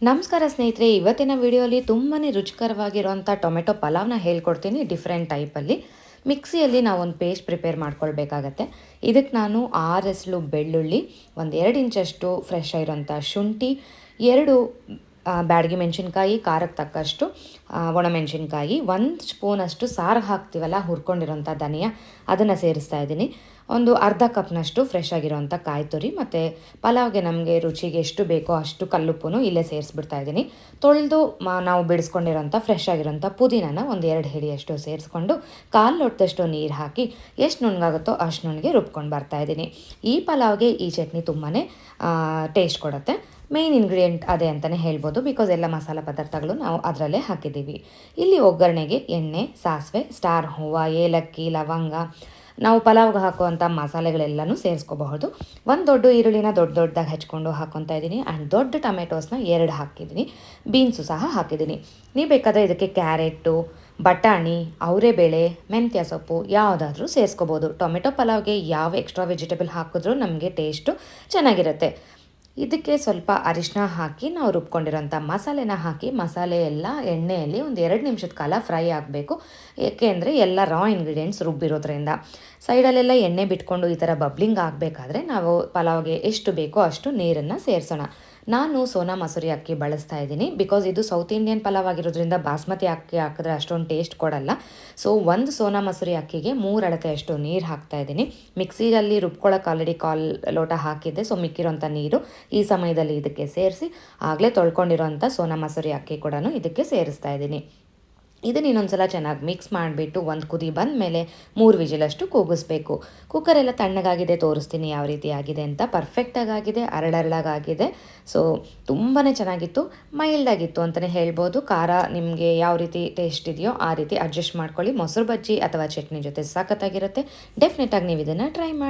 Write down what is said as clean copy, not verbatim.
ನಮಸ್ಕಾರ ಸ್ನೇಹಿತರೆ, ಇವತ್ತಿನ ವಿಡಿಯೋಲಿ ತುಂಬಾ ರುಚಿಕರವಾಗಿರುವಂಥ ಟೊಮೆಟೊ ಪಲಾವ್ನ ಹೇಳ್ಕೊಡ್ತೀನಿ. ಡಿಫ್ರೆಂಟ್ ಟೈಪಲ್ಲಿ ಮಿಕ್ಸಿಯಲ್ಲಿ ನಾವು ಒಂದು ಪೇಸ್ಟ್ ಪ್ರಿಪೇರ್ ಮಾಡ್ಕೊಳ್ಬೇಕಾಗತ್ತೆ. ಇದಕ್ಕೆ ನಾನು 6 ಎಸಳು ಬೆಳ್ಳುಳ್ಳಿ, ಒಂದು 2 ಇಂಚಷ್ಟು ಫ್ರೆಶ್ ಆಗಿರೋಂಥ ಶುಂಠಿ, 2 ಬ್ಯಾಡಗಿ ಮೆಣಸಿನ್ಕಾಯಿ, ಖಾರಕ್ಕೆ ತಕ್ಕಷ್ಟು ಒಣಮೆಣಸಿನ್ಕಾಯಿ, 1 ಸ್ಪೂನಷ್ಟು ಸಾರು ಹಾಕ್ತೀವಲ್ಲ ಹುರ್ಕೊಂಡಿರೋಂಥ ಧನಿಯಾ, ಅದನ್ನು ಸೇರಿಸ್ತಾ ಇದ್ದೀನಿ. ಒಂದು ಅರ್ಧ ಕಪ್ನಷ್ಟು ಫ್ರೆಶ್ ಆಗಿರೋಂಥ ಕಾಯಿ ತುರಿ, ಮತ್ತು ಪಲಾವ್ಗೆ ನಮಗೆ ರುಚಿಗೆ ಎಷ್ಟು ಬೇಕೋ ಅಷ್ಟು ಕಲ್ಲುಪ್ಪು ಇಲ್ಲೇ ಸೇರಿಸ್ಬಿಡ್ತಾ ಇದ್ದೀನಿ. ತೊಳೆದು ನಾವು ಬಿಡಿಸ್ಕೊಂಡಿರೋಂಥ ಫ್ರೆಶ್ ಆಗಿರೋಂಥ ಪುದೀನನ ಒಂದು 2 ಹಿಡಿಯಷ್ಟು ಸೇರಿಸ್ಕೊಂಡು 1/4 ಲೋಟದಷ್ಟು ನೀರು ಹಾಕಿ ಎಷ್ಟು ನುಣ್ಣಗಾಗುತ್ತೋ ಅಷ್ಟು ನುಣ್ಣಗೆ ರುಬ್ಕೊಂಡು ಬರ್ತಾಯಿದ್ದೀನಿ. ಈ ಪಲಾವ್ಗೆ ಈ ಚಟ್ನಿ ತುಂಬಾ ಟೇಸ್ಟ್ ಕೊಡುತ್ತೆ. ಮೇನ್ ಇಂಗ್ರೀಡಿಯೆಂಟ್ ಅದೇ ಅಂತಲೇ ಹೇಳ್ಬೋದು, ಬಿಕಾಸ್ ಎಲ್ಲ ಮಸಾಲೆ ಪದಾರ್ಥಗಳು ನಾವು ಅದರಲ್ಲೇ ಹಾಕಿದ್ದೀವಿ. ಇಲ್ಲಿ ಒಗ್ಗರಣೆಗೆ ಎಣ್ಣೆ, ಸಾಸಿವೆ, ಸ್ಟಾರ್ ಹೂವು, ಏಲಕ್ಕಿ, ಲವಂಗ, ನಾವು ಪಲಾವ್ಗೆ ಹಾಕುವಂಥ ಮಸಾಲೆಗಳೆಲ್ಲನೂ ಸೇರಿಸ್ಕೋಬಹುದು. ಒಂದು ದೊಡ್ಡ ಈರುಳ್ಳಿನ ದೊಡ್ಡದಾಗಿ ಹೆಚ್ಕೊಂಡು ಹಾಕ್ಕೊತಾ ಇದ್ದೀನಿ. ಆ್ಯಂಡ್ ದೊಡ್ಡ ಟೊಮೆಟೋಸ್ನ 2 ಹಾಕಿದ್ದೀನಿ. ಬೀನ್ಸು ಸಹ ಹಾಕಿದ್ದೀನಿ. ನೀವು ಬೇಕಾದರೆ ಇದಕ್ಕೆ ಕ್ಯಾರೆಟು, ಬಟಾಣಿ, ಅವರೆಬೇಳೆ, ಮೆಂತ್ಯ ಸೊಪ್ಪು ಯಾವುದಾದ್ರೂ ಸೇರಿಸ್ಕೋಬೋದು. ಟೊಮೆಟೊ ಪಲಾವ್ಗೆ ಯಾವ ಎಕ್ಸ್ಟ್ರಾ ವೆಜಿಟೇಬಲ್ ಹಾಕಿದ್ರೂ ನಮಗೆ ಟೇಸ್ಟು ಚೆನ್ನಾಗಿರುತ್ತೆ. ಇದಕ್ಕೆ ಸ್ವಲ್ಪ ಅರಿಶಿನ ಹಾಕಿ ನಾವು ರುಬ್ಕೊಂಡಿರೋಂಥ ಮಸಾಲೆನ ಹಾಕಿ ಮಸಾಲೆ ಎಲ್ಲ ಎಣ್ಣೆಯಲ್ಲಿ ಒಂದು 2 ನಿಮಿಷದ ಕಾಲ ಫ್ರೈ ಆಗಬೇಕು. ಏಕೆಂದರೆ ಎಲ್ಲ ರಾ ಇಂಗ್ರೀಡಿಯೆಂಟ್ಸ್ ರುಬ್ಬಿರೋದ್ರಿಂದ. ಸೈಡಲ್ಲೆಲ್ಲ ಎಣ್ಣೆ ಬಿಟ್ಕೊಂಡು ಈ ಥರ ಬಬ್ಲಿಂಗ್ ಆಗಬೇಕಾದ್ರೆ ನಾವು ಪಲಾವ್ಗೆ ಎಷ್ಟು ಬೇಕೋ ಅಷ್ಟು ನೀರನ್ನು ಸೇರಿಸೋಣ. ನಾನು ಸೋನಾ ಮಸೂರಿ ಅಕ್ಕಿ ಬಳಸ್ತಾ ಇದ್ದೀನಿ, ಬಿಕಾಸ್ ಇದು ಸೌತ್ ಇಂಡಿಯನ್ ಪಲಾವ್ ಆಗಿರೋದ್ರಿಂದ ಬಾಸ್ಮತಿ ಅಕ್ಕಿ ಹಾಕಿದ್ರೆ ಅಷ್ಟೊಂದು ಟೇಸ್ಟ್ ಕೊಡಲ್ಲ. ಸೊ 1 ಸೋನಾ ಮಸೂರಿ ಅಕ್ಕಿಗೆ 3 ಅಳತೆಯಷ್ಟು ನೀರು ಹಾಕ್ತಾ ಇದ್ದೀನಿ. ಮಿಕ್ಸಿಯಲ್ಲಿ ರುಬ್ಕೊಳ್ಳೋಕೆ ಆಲ್ರೆಡಿ 1/4 ಲೋಟ ಹಾಕಿದ್ದೆ. ಸೊ ಮಿಕ್ಕಿರೋಂಥ ನೀರು ಈ ಸಮಯದಲ್ಲಿ ಇದಕ್ಕೆ ಸೇರಿಸಿ ಆಗಲೇ ತೊಳ್ಕೊಂಡಿರೋಂಥ ಸೋನಾ ಮಸೂರಿ ಅಕ್ಕಿ ಕೂಡ ಇದಕ್ಕೆ ಸೇರಿಸ್ತಾ ಇದ್ದೀನಿ. ಇದನ್ನು ಇನ್ನೊಂದು ಚೆನ್ನಾಗಿ ಮಿಕ್ಸ್ ಮಾಡಿಬಿಟ್ಟು ಒಂದು ಕುದಿ ಬಂದ ಮೇಲೆ 3 ವಿಜಿಲಷ್ಟು ಕೂಗಿಸ್ಬೇಕು. ಕುಕ್ಕರೆಲ್ಲ ತಣ್ಣಗಾಗಿದೆ, ತೋರಿಸ್ತೀನಿ ಯಾವ ರೀತಿ ಆಗಿದೆ ಅಂತ. ಪರ್ಫೆಕ್ಟಾಗಿದೆ, ಅರಳಾಗಿದೆ. ಸೊ ತುಂಬಾ ಚೆನ್ನಾಗಿತ್ತು, ಮೈಲ್ಡಾಗಿತ್ತು ಅಂತಲೇ ಹೇಳ್ಬೋದು. ಖಾರ ನಿಮಗೆ ಯಾವ ರೀತಿ ಟೇಸ್ಟ್ ಇದೆಯೋ ಆ ರೀತಿ ಅಡ್ಜಸ್ಟ್ ಮಾಡ್ಕೊಳ್ಳಿ. ಮೊಸರು ಬಜ್ಜಿ ಅಥವಾ ಚಟ್ನಿ ಜೊತೆ ಸಖತ್ತಾಗಿರುತ್ತೆ. ಡೆಫಿನೆಟಾಗಿ ನೀವು ಇದನ್ನು ಟ್ರೈ ಮಾಡಿ.